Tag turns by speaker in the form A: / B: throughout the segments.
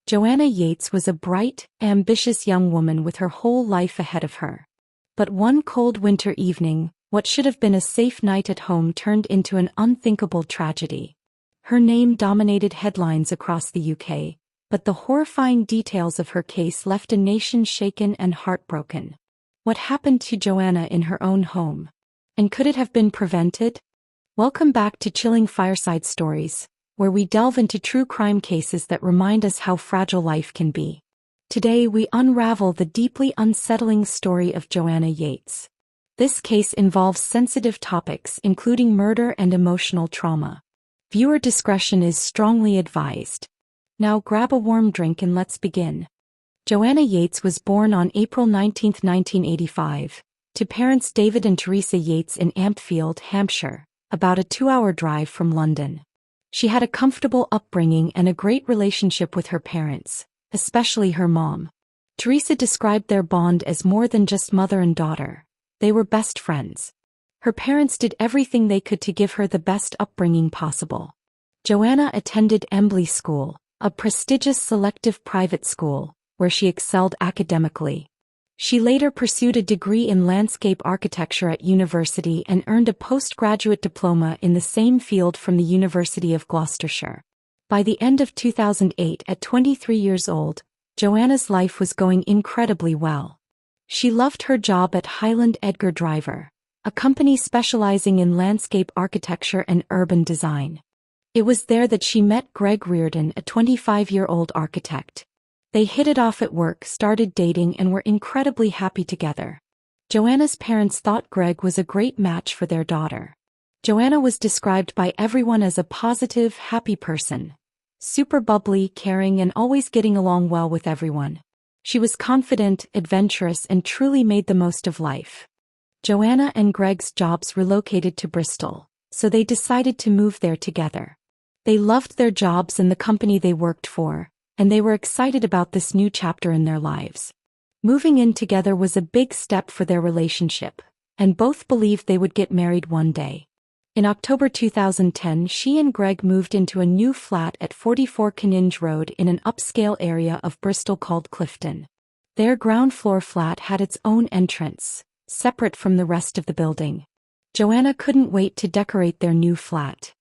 A: Joanna Yeates was a bright, ambitious young woman with her whole life ahead of her. But one cold winter evening, what should have been a safe night at home turned into an unthinkable tragedy. Her name dominated headlines across the UK, but the horrifying details of her case left a nation shaken and heartbroken. What happened to Joanna in her own home? And could it have been prevented? Welcome back to Chilling Fireside Stories, where we delve into true crime cases that remind us how fragile life can be. Today we unravel the deeply unsettling story of Joanna Yeates. This case involves sensitive topics including murder and emotional trauma. Viewer discretion is strongly advised. Now grab a warm drink and let's begin. Joanna Yeates was born on April 19, 1985, to parents David and Teresa Yeates in Ampfield, Hampshire, about a 2-hour drive from London. She had a comfortable upbringing and a great relationship with her parents, especially her mom. Teresa described their bond as more than just mother and daughter. They were best friends. Her parents did everything they could to give her the best upbringing possible. Joanna attended Embley School, a prestigious selective private school, where she excelled academically. She later pursued a degree in landscape architecture at university and earned a postgraduate diploma in the same field from the University of Gloucestershire. By the end of 2008, at 23 years old, Joanna's life was going incredibly well. She loved her job at Highland Edgar Driver, a company specializing in landscape architecture and urban design. It was there that she met Greg Reardon, a 25-year-old architect. They hit it off at work, started dating, and were incredibly happy together. Joanna's parents thought Greg was a great match for their daughter. Joanna was described by everyone as a positive, happy person. Super bubbly, caring, and always getting along well with everyone. She was confident, adventurous, and truly made the most of life. Joanna and Greg's jobs relocated to Bristol, so they decided to move there together. They loved their jobs and the company they worked for, and they were excited about this new chapter in their lives. Moving in together was a big step for their relationship, and both believed they would get married one day. In October 2010, she and Greg moved into a new flat at 44 Canninge Road in an upscale area of Bristol called Clifton. Their ground floor flat had its own entrance, separate from the rest of the building. Joanna couldn't wait to decorate their new flat.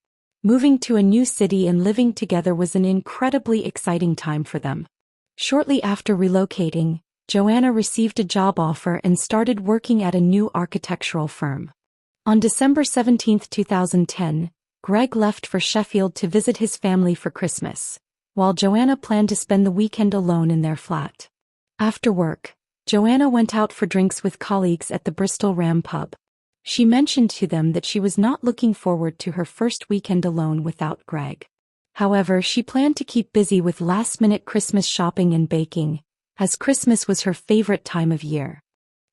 A: Moving to a new city and living together was an incredibly exciting time for them. Shortly after relocating, Joanna received a job offer and started working at a new architectural firm. On December 17, 2010, Greg left for Sheffield to visit his family for Christmas, while Joanna planned to spend the weekend alone in their flat. After work, Joanna went out for drinks with colleagues at the Bristol Ram pub. She mentioned to them that she was not looking forward to her first weekend alone without Greg. However, she planned to keep busy with last-minute Christmas shopping and baking, as Christmas was her favorite time of year.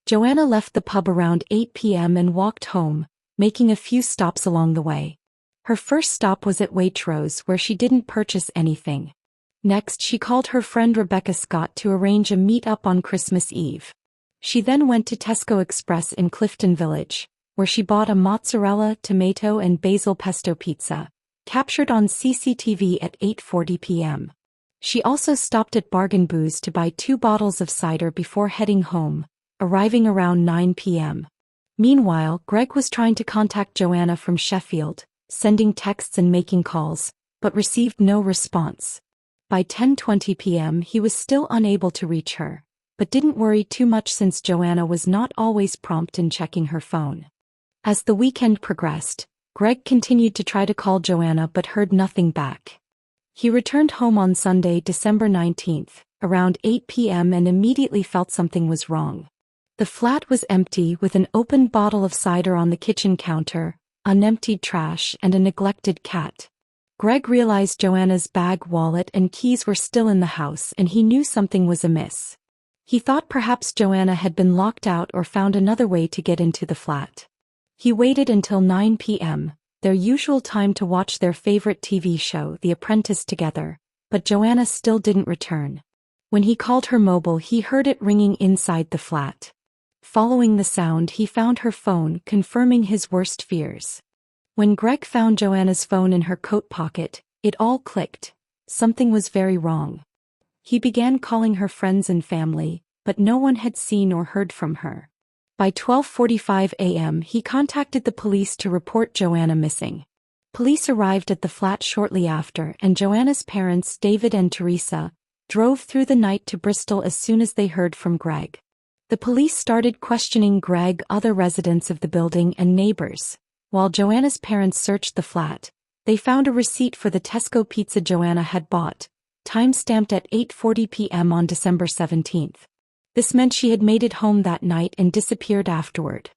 A: Joanna left the pub around 8 p.m. and walked home, making a few stops along the way. Her first stop was at Waitrose, where she didn't purchase anything. Next, she called her friend Rebecca Scott to arrange a meet-up on Christmas Eve. She then went to Tesco Express in Clifton Village, where she bought a mozzarella, tomato, and basil pesto pizza, captured on CCTV at 8:40 p.m. She also stopped at Bargain Booze to buy 2 bottles of cider before heading home, arriving around 9 p.m. Meanwhile, Greg was trying to contact Joanna from Sheffield, sending texts and making calls, but received no response. By 10:20 p.m. he was still unable to reach her, but didn't worry too much since Joanna was not always prompt in checking her phone. As the weekend progressed, Greg continued to try to call Joanna but heard nothing back. He returned home on Sunday, December 19th, around 8 p.m. and immediately felt something was wrong. The flat was empty, with an open bottle of cider on the kitchen counter, unemptied trash, and a neglected cat. Greg realized Joanna's bag, wallet, and keys were still in the house, and he knew something was amiss. He thought perhaps Joanna had been locked out or found another way to get into the flat. He waited until 9 p.m., their usual time to watch their favorite TV show, The Apprentice, together, but Joanna still didn't return. When he called her mobile, he heard it ringing inside the flat. Following the sound, he found her phone, confirming his worst fears. When Greg found Joanna's phone in her coat pocket, it all clicked. Something was very wrong. He began calling her friends and family, but no one had seen or heard from her. By 12:45 a.m. he contacted the police to report Joanna missing. Police arrived at the flat shortly after, and Joanna's parents, David and Teresa, drove through the night to Bristol as soon as they heard from Greg. The police started questioning Greg, other residents of the building, and neighbors. While Joanna's parents searched the flat, they found a receipt for the Tesco pizza Joanna had bought, time-stamped at 8:40 p.m. on December 17th. This meant she had made it home that night and disappeared afterward.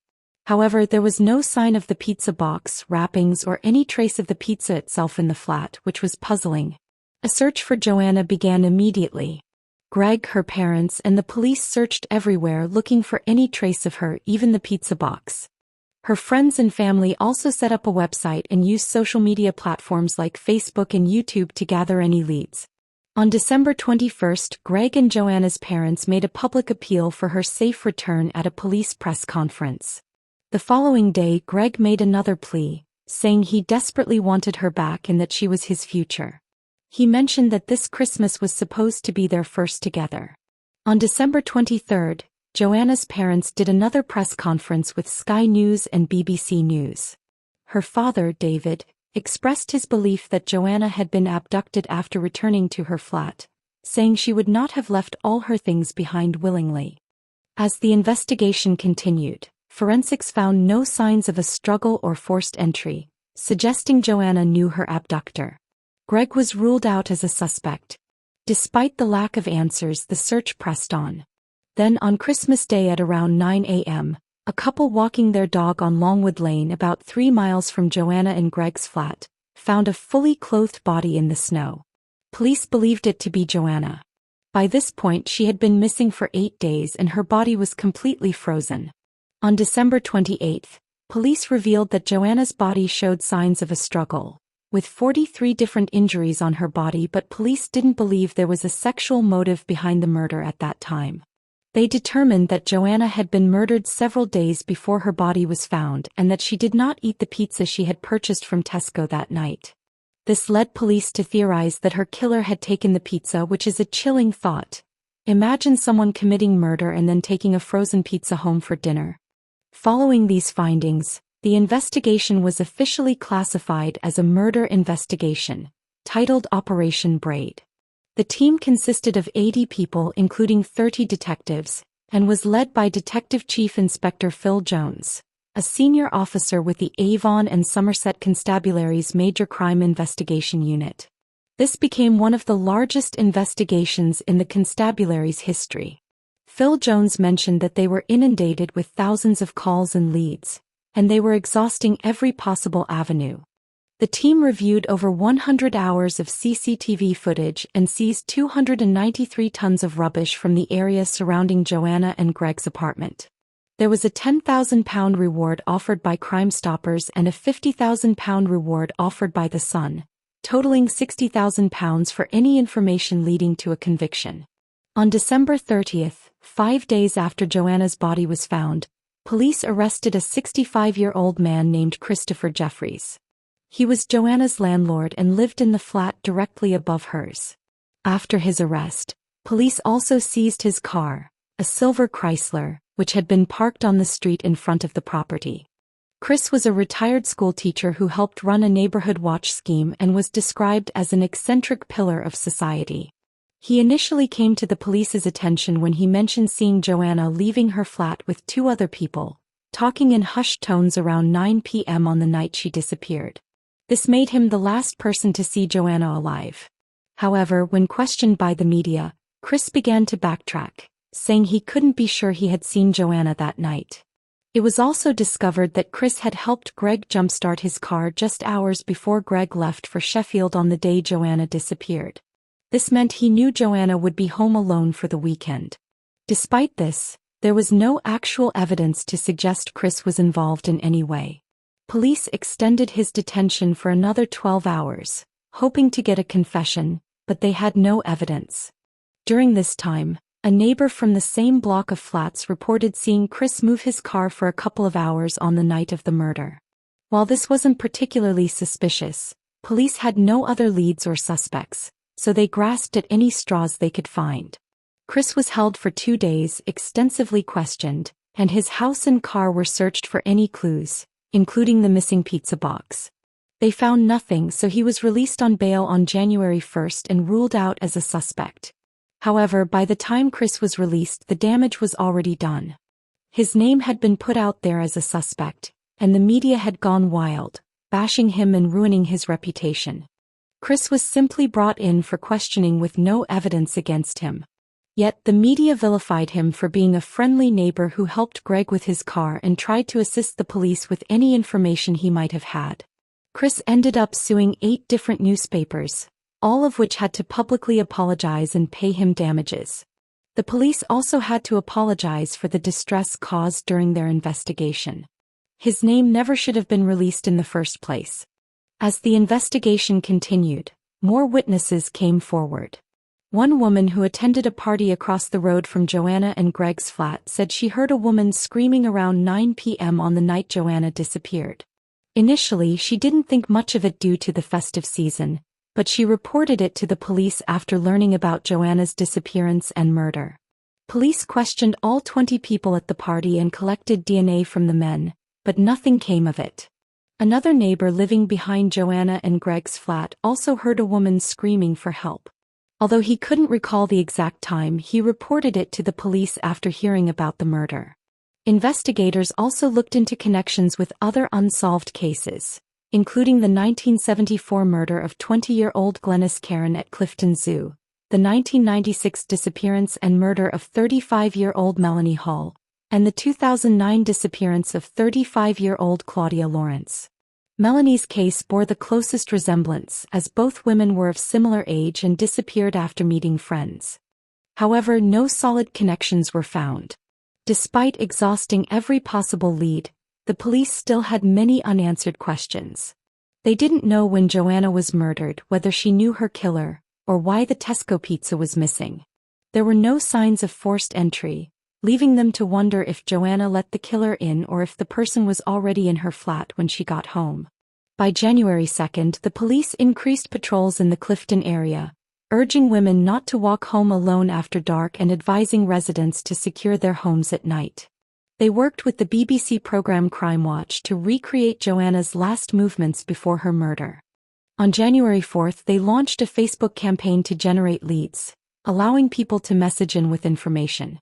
A: However, there was no sign of the pizza box, wrappings, or any trace of the pizza itself in the flat, which was puzzling. A search for Joanna began immediately. Greg, her parents, and the police searched everywhere looking for any trace of her, even the pizza box. Her friends and family also set up a website and used social media platforms like Facebook and YouTube to gather any leads. On December 21st, Greg and Joanna's parents made a public appeal for her safe return at a police press conference. The following day, Greg made another plea, saying he desperately wanted her back and that she was his future. He mentioned that this Christmas was supposed to be their first together. On December 23rd, Joanna's parents did another press conference with Sky News and BBC News. Her father, David, expressed his belief that Joanna had been abducted after returning to her flat, saying she would not have left all her things behind willingly. As the investigation continued, forensics found no signs of a struggle or forced entry, suggesting Joanna knew her abductor. Greg was ruled out as a suspect. Despite the lack of answers, the search pressed on. Then on Christmas Day at around 9 a.m., a couple walking their dog on Longwood Lane about 3 miles from Joanna and Greg's flat, found a fully clothed body in the snow. Police believed it to be Joanna. By this point she had been missing for 8 days and her body was completely frozen. On December 28th, police revealed that Joanna's body showed signs of a struggle, with 43 different injuries on her body, but police didn't believe there was a sexual motive behind the murder at that time. They determined that Joanna had been murdered several days before her body was found and that she did not eat the pizza she had purchased from Tesco that night. This led police to theorize that her killer had taken the pizza, which is a chilling thought. Imagine someone committing murder and then taking a frozen pizza home for dinner. Following these findings, the investigation was officially classified as a murder investigation, titled Operation Braid. The team consisted of 80 people, including 30 detectives, and was led by Detective Chief Inspector Phil Jones, a senior officer with the Avon and Somerset Constabulary's Major Crime Investigation Unit. This became one of the largest investigations in the constabulary's history. Phil Jones mentioned that they were inundated with thousands of calls and leads, and they were exhausting every possible avenue. The team reviewed over 100 hours of CCTV footage and seized 293 tons of rubbish from the area surrounding Joanna and Greg's apartment. There was a £10,000 reward offered by Crime Stoppers and a £50,000 reward offered by The Sun, totaling £60,000 for any information leading to a conviction. On December 30th, 5 days after Joanna's body was found, police arrested a 65-year-old man named Christopher Jeffries. He was Joanna's landlord and lived in the flat directly above hers. After his arrest, police also seized his car, a silver Chrysler, which had been parked on the street in front of the property. Chris was a retired schoolteacher who helped run a neighborhood watch scheme and was described as an eccentric pillar of society. He initially came to the police's attention when he mentioned seeing Joanna leaving her flat with 2 other people, talking in hushed tones around 9 p.m. on the night she disappeared. This made him the last person to see Joanna alive. However, when questioned by the media, Chris began to backtrack, saying he couldn't be sure he had seen Joanna that night. It was also discovered that Chris had helped Greg jumpstart his car just hours before Greg left for Sheffield on the day Joanna disappeared. This meant he knew Joanna would be home alone for the weekend. Despite this, there was no actual evidence to suggest Chris was involved in any way. Police extended his detention for another 12 hours, hoping to get a confession, but they had no evidence. During this time, a neighbor from the same block of flats reported seeing Chris move his car for a couple of hours on the night of the murder. While this wasn't particularly suspicious, police had no other leads or suspects, so they grasped at any straws they could find. Chris was held for 2 days, extensively questioned, and his house and car were searched for any clues, including the missing pizza box. They found nothing, so he was released on bail on January 1st and ruled out as a suspect. However, by the time Chris was released, the damage was already done. His name had been put out there as a suspect, and the media had gone wild, bashing him and ruining his reputation. Chris was simply brought in for questioning with no evidence against him. Yet the media vilified him for being a friendly neighbor who helped Greg with his car and tried to assist the police with any information he might have had. Chris ended up suing 8 different newspapers, all of which had to publicly apologize and pay him damages. The police also had to apologize for the distress caused during their investigation. His name never should have been released in the first place. As the investigation continued, more witnesses came forward. One woman who attended a party across the road from Joanna and Greg's flat said she heard a woman screaming around 9 p.m. on the night Joanna disappeared. Initially, she didn't think much of it due to the festive season, but she reported it to the police after learning about Joanna's disappearance and murder. Police questioned all 20 people at the party and collected DNA from the men, but nothing came of it. Another neighbor living behind Joanna and Greg's flat also heard a woman screaming for help. Although he couldn't recall the exact time, he reported it to the police after hearing about the murder. Investigators also looked into connections with other unsolved cases, including the 1974 murder of 20-year-old Glenys Cairn at Clifton Zoo, the 1996 disappearance and murder of 35-year-old Melanie Hall, and the 2009 disappearance of 35-year-old Claudia Lawrence. Melanie's case bore the closest resemblance, as both women were of similar age and disappeared after meeting friends. However, no solid connections were found. Despite exhausting every possible lead, the police still had many unanswered questions. They didn't know when Joanna was murdered, whether she knew her killer, or why the Tesco pizza was missing. There were no signs of forced entry, leaving them to wonder if Joanna let the killer in or if the person was already in her flat when she got home. By January 2nd, the police increased patrols in the Clifton area, urging women not to walk home alone after dark and advising residents to secure their homes at night. They worked with the BBC program Crime Watch to recreate Joanna's last movements before her murder. On January 4th, they launched a Facebook campaign to generate leads, allowing people to message in with information.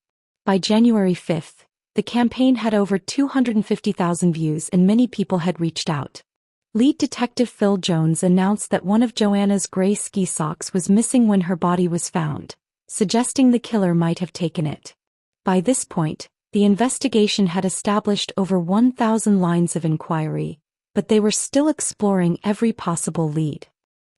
A: By January 5th, the campaign had over 250,000 views and many people had reached out. Lead detective Phil Jones announced that one of Joanna's gray ski socks was missing when her body was found, suggesting the killer might have taken it. By this point, the investigation had established over 1,000 lines of inquiry, but they were still exploring every possible lead.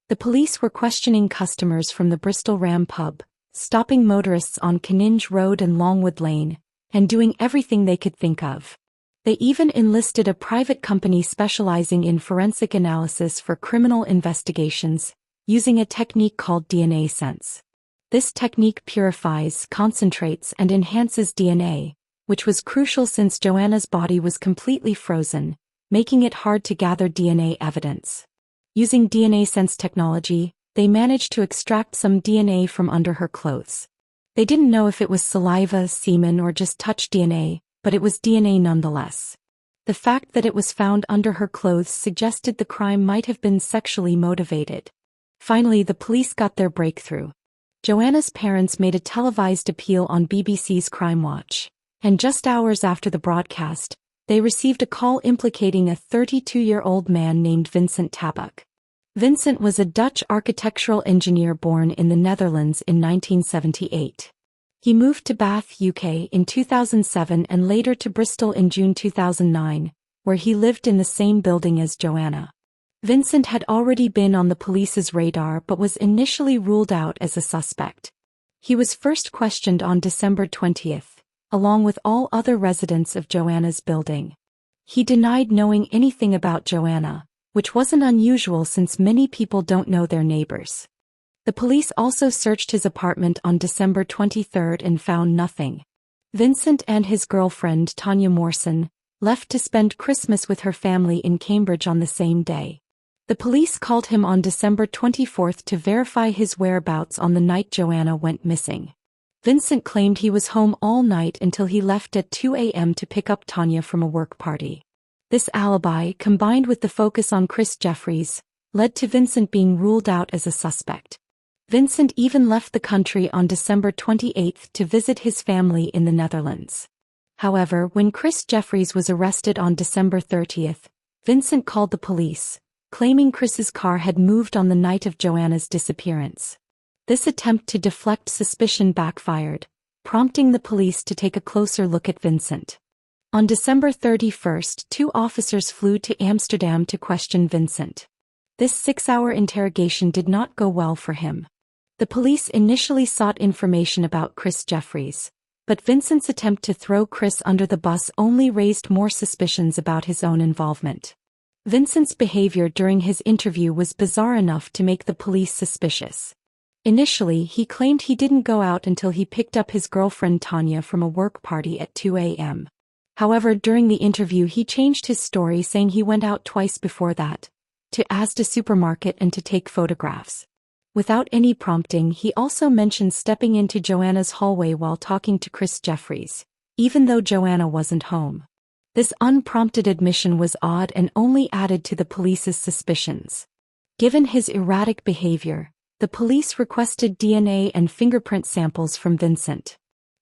A: The police were questioning customers from the Bristol Ram pub, stopping motorists on Canninge Road and Longwood Lane, and doing everything they could think of. They even enlisted a private company specializing in forensic analysis for criminal investigations, using a technique called DNA sense. This technique purifies, concentrates, and enhances DNA, which was crucial since Joanna's body was completely frozen, making it hard to gather DNA evidence. Using DNA sense technology, they managed to extract some DNA from under her clothes. They didn't know if it was saliva, semen, or just touch DNA, but it was DNA nonetheless. The fact that it was found under her clothes suggested the crime might have been sexually motivated. Finally, the police got their breakthrough. Joanna's parents made a televised appeal on BBC's Crime Watch, and just hours after the broadcast, they received a call implicating a 32-year-old man named Vincent Tabak. Vincent was a Dutch architectural engineer born in the Netherlands in 1978. He moved to Bath, UK in 2007 and later to Bristol in June 2009, where he lived in the same building as Joanna. Vincent had already been on the police's radar but was initially ruled out as a suspect. He was first questioned on December 20th, along with all other residents of Joanna's building. He denied knowing anything about Joanna, which wasn't unusual since many people don't know their neighbors. The police also searched his apartment on December 23rd and found nothing. Vincent and his girlfriend Tanya Morrison left to spend Christmas with her family in Cambridge on the same day. The police called him on December 24 to verify his whereabouts on the night Joanna went missing. Vincent claimed he was home all night until he left at 2 a.m. to pick up Tanya from a work party. This alibi, combined with the focus on Chris Jeffries, led to Vincent being ruled out as a suspect. Vincent even left the country on December 28 to visit his family in the Netherlands. However, when Chris Jeffries was arrested on December 30, Vincent called the police, claiming Chris's car had moved on the night of Joanna's disappearance. This attempt to deflect suspicion backfired, prompting the police to take a closer look at Vincent. On December 31, 2 officers flew to Amsterdam to question Vincent. This 6-hour interrogation did not go well for him. The police initially sought information about Chris Jeffries, but Vincent's attempt to throw Chris under the bus only raised more suspicions about his own involvement. Vincent's behavior during his interview was bizarre enough to make the police suspicious. Initially, he claimed he didn't go out until he picked up his girlfriend Tanya from a work party at 2 a.m. However, during the interview he changed his story, saying he went out twice before that, to Asda supermarket and to take photographs. Without any prompting, he also mentioned stepping into Joanna's hallway while talking to Chris Jeffries, even though Joanna wasn't home. This unprompted admission was odd and only added to the police's suspicions. Given his erratic behavior, the police requested DNA and fingerprint samples from Vincent.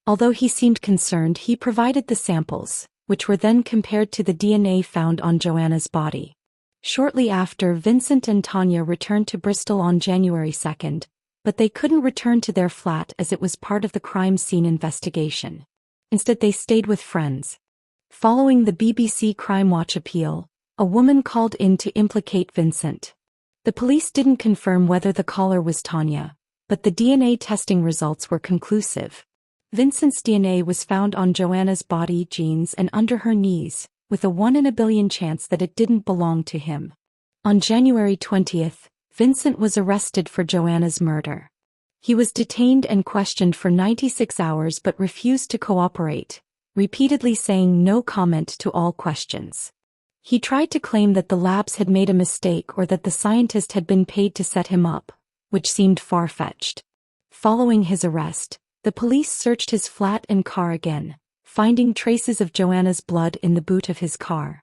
A: Although he seemed concerned, he provided the samples, which were then compared to the DNA found on Joanna's body. Shortly after, Vincent and Tanya returned to Bristol on January 2, but they couldn't return to their flat as it was part of the crime scene investigation. Instead, they stayed with friends. Following the BBC Crime Watch appeal, a woman called in to implicate Vincent. The police didn't confirm whether the caller was Tanya, but the DNA testing results were conclusive. Vincent's DNA was found on Joanna's body, jeans, and under her knees, with a 1 in a billion chance that it didn't belong to him. On January 20, Vincent was arrested for Joanna's murder. He was detained and questioned for 96 hours but refused to cooperate, repeatedly saying no comment to all questions. He tried to claim that the labs had made a mistake or that the scientist had been paid to set him up, which seemed far-fetched. Following his arrest, the police searched his flat and car again, finding traces of Joanna's blood in the boot of his car.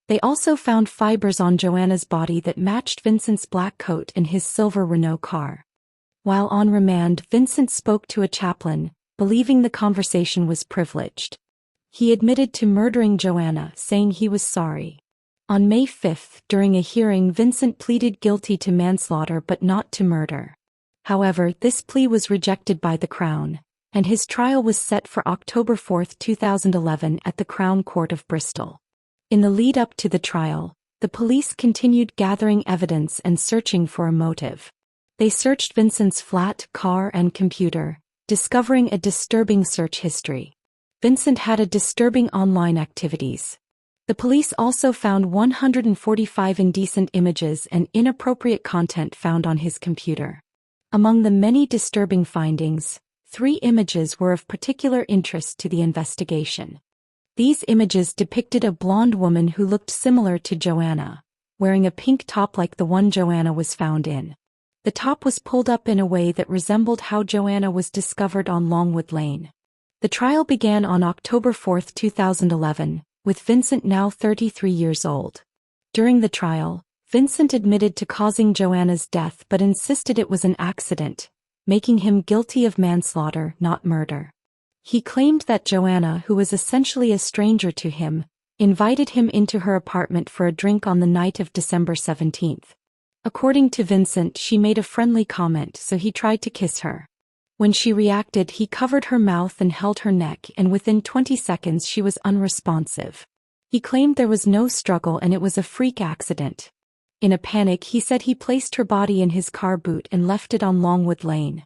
A: They also found fibers on Joanna's body that matched Vincent's black coat in his silver Renault car. While on remand, Vincent spoke to a chaplain, believing the conversation was privileged. He admitted to murdering Joanna, saying he was sorry. On May 5, during a hearing, Vincent pleaded guilty to manslaughter but not to murder. However, this plea was rejected by the Crown, and his trial was set for October 4, 2011 at the Crown Court of Bristol. In the lead-up to the trial, the police continued gathering evidence and searching for a motive. They searched Vincent's flat, car, and computer, discovering a disturbing search history. Vincent had a disturbing online activities. The police also found 145 indecent images and inappropriate content found on his computer. Among the many disturbing findings, 3 images were of particular interest to the investigation. These images depicted a blonde woman who looked similar to Joanna, wearing a pink top like the one Joanna was found in. The top was pulled up in a way that resembled how Joanna was discovered on Longwood Lane. The trial began on October 4, 2011, with Vincent now 33 years old. During the trial, Vincent admitted to causing Joanna's death but insisted it was an accident, making him guilty of manslaughter, not murder. He claimed that Joanna, who was essentially a stranger to him, invited him into her apartment for a drink on the night of December 17. According to Vincent, she made a friendly comment, so he tried to kiss her. When she reacted, he covered her mouth and held her neck, and within 20 seconds she was unresponsive. He claimed there was no struggle and it was a freak accident. In a panic, he said he placed her body in his car boot and left it on Longwood Lane.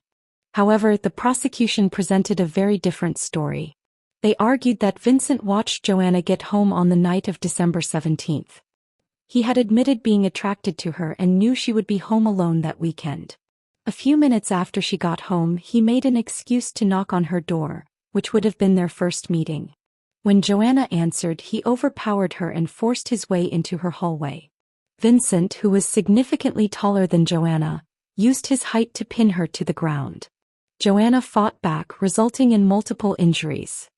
A: However, the prosecution presented a very different story. They argued that Vincent watched Joanna get home on the night of December 17. He had admitted being attracted to her and knew she would be home alone that weekend. A few minutes after she got home, he made an excuse to knock on her door, which would have been their first meeting. When Joanna answered, he overpowered her and forced his way into her hallway. Vincent, who was significantly taller than Joanna, used his height to pin her to the ground. Joanna fought back, resulting in multiple injuries.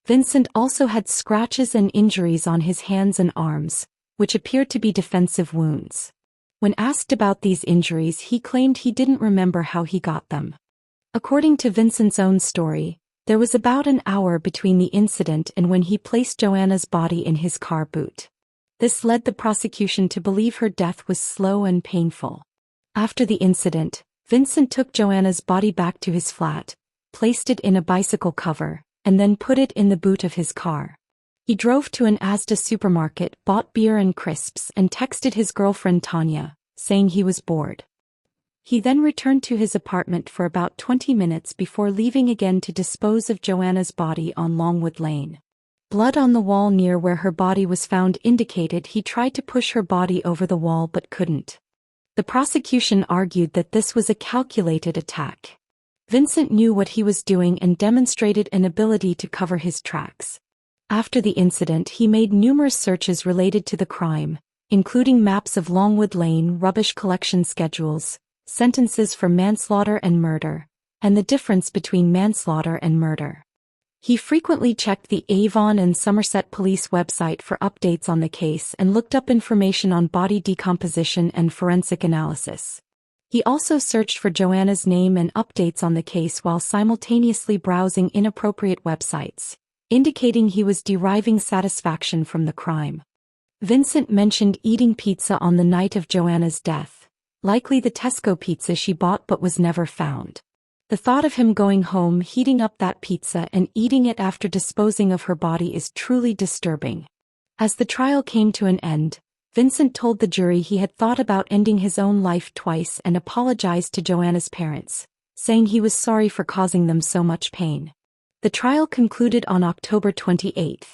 A: Vincent also had scratches and injuries on his hands and arms, which appeared to be defensive wounds. When asked about these injuries, he claimed he didn't remember how he got them. According to Vincent's own story, there was about an hour between the incident and when he placed Joanna's body in his car boot. This led the prosecution to believe her death was slow and painful. After the incident, Vincent took Joanna's body back to his flat, placed it in a bicycle cover, and then put it in the boot of his car. He drove to an Asda supermarket, bought beer and crisps, and texted his girlfriend Tanya, saying he was bored. He then returned to his apartment for about 20 minutes before leaving again to dispose of Joanna's body on Longwood Lane. Blood on the wall near where her body was found indicated he tried to push her body over the wall but couldn't. The prosecution argued that this was a calculated attack. Vincent knew what he was doing and demonstrated an ability to cover his tracks. After the incident, he made numerous searches related to the crime, including maps of Longwood Lane, rubbish collection schedules, sentences for manslaughter and murder, and the difference between manslaughter and murder. He frequently checked the Avon and Somerset police website for updates on the case and looked up information on body decomposition and forensic analysis. He also searched for Joanna's name and updates on the case while simultaneously browsing inappropriate websites, indicating he was deriving satisfaction from the crime. Vincent mentioned eating pizza on the night of Joanna's death, likely the Tesco pizza she bought but was never found. The thought of him going home, heating up that pizza and eating it after disposing of her body is truly disturbing. As the trial came to an end, Vincent told the jury he had thought about ending his own life twice and apologized to Joanna's parents, saying he was sorry for causing them so much pain. The trial concluded on October 28,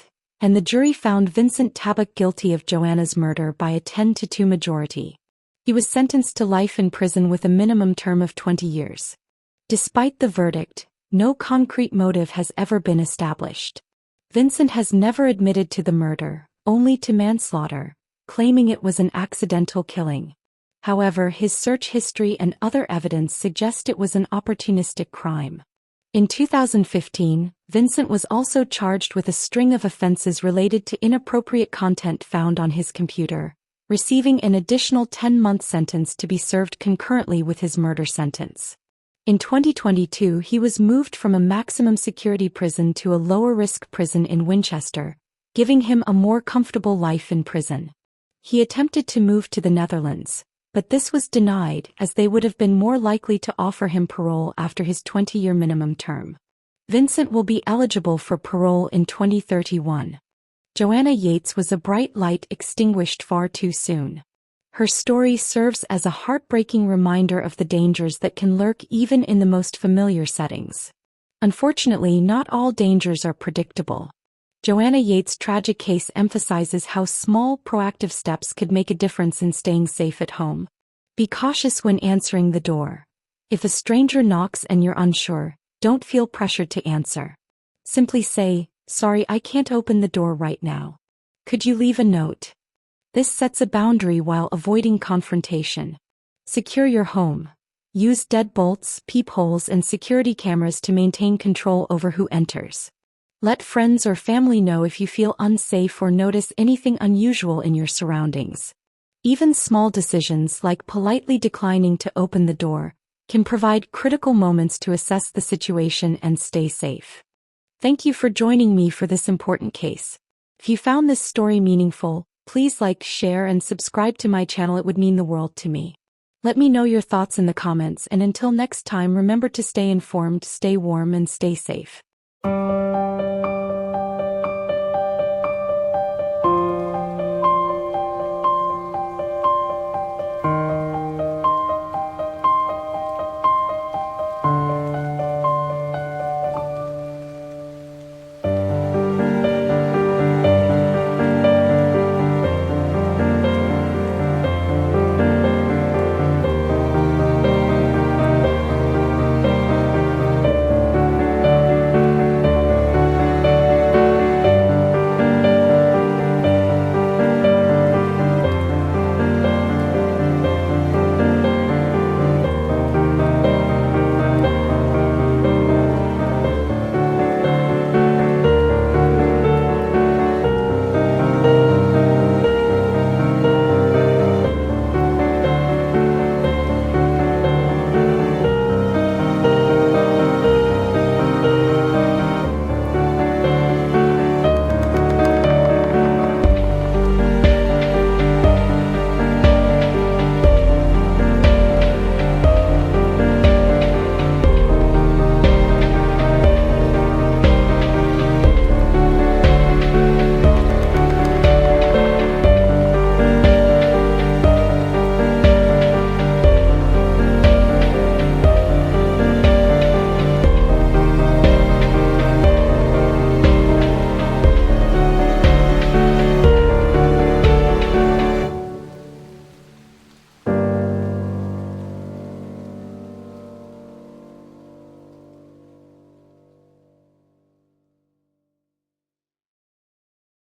A: and the jury found Vincent Tabak guilty of Joanna's murder by a 10-2 majority. He was sentenced to life in prison with a minimum term of 20 years. Despite the verdict, no concrete motive has ever been established. Vincent has never admitted to the murder, only to manslaughter, claiming it was an accidental killing. However, his search history and other evidence suggest it was an opportunistic crime. In 2015, Vincent was also charged with a string of offenses related to inappropriate content found on his computer, receiving an additional 10-month sentence to be served concurrently with his murder sentence. In 2022, he was moved from a maximum security prison to a lower-risk prison in Winchester, giving him a more comfortable life in prison. He attempted to move to the Netherlands, but this was denied as they would have been more likely to offer him parole after his 20-year minimum term. Vincent will be eligible for parole in 2031. Joanna Yeates was a bright light extinguished far too soon. Her story serves as a heartbreaking reminder of the dangers that can lurk even in the most familiar settings. Unfortunately, not all dangers are predictable. Joanna Yeates' tragic case emphasizes how small, proactive steps could make a difference in staying safe at home. Be cautious when answering the door. If a stranger knocks and you're unsure, don't feel pressured to answer. Simply say, "Sorry, I can't open the door right now. Could you leave a note?" This sets a boundary while avoiding confrontation. Secure your home. Use deadbolts, peepholes, and security cameras to maintain control over who enters. Let friends or family know if you feel unsafe or notice anything unusual in your surroundings. Even small decisions like politely declining to open the door can provide critical moments to assess the situation and stay safe. Thank you for joining me for this important case. If you found this story meaningful, please like, share, and subscribe to my channel. It would mean the world to me. Let me know your thoughts in the comments, and until next time, remember to stay informed, stay warm, and stay safe.